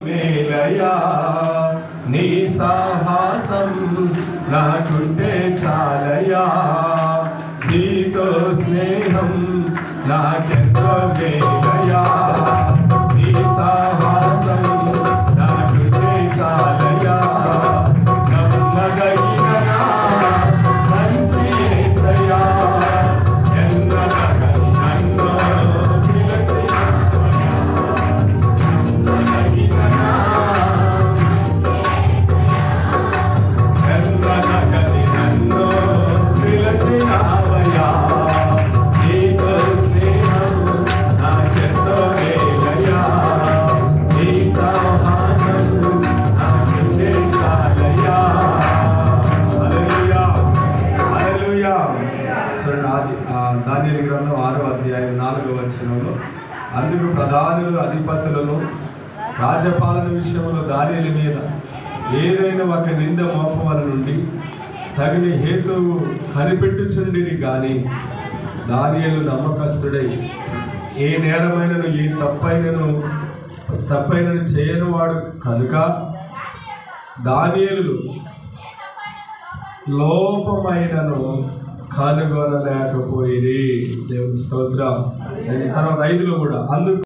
మేలయా నీ సాహసం నాకుంటే చాలయా, నీతో స్నేహం నాకెంతో మేలయా, నీ సాహసం నాకుంటే చాలయా, నమ్మదగిన మంచి యేసయ్యా, దానియేలు గ్రంథం 6వ అధ్యాయం 4వ వచనంలో, అందుకు ప్రధానులు అధిపతులను రాజ్యపాలన విషయంలో దానియేలు మీద ఏదైనా ఒక నింద మోపవల నుండి తగిన హేతువు కనిపెట్టుచుండిని గాని దానియేలు నమ్మకస్తుడై ఏ నేరమైనను ఏ తప్పైనను చేయని వాడు కనుక దానియేలు లోపమైనను కనుగొనలేకపోయింది. దేవుని స్తోత్రం. తర్వాత 5లో కూడా అందుకు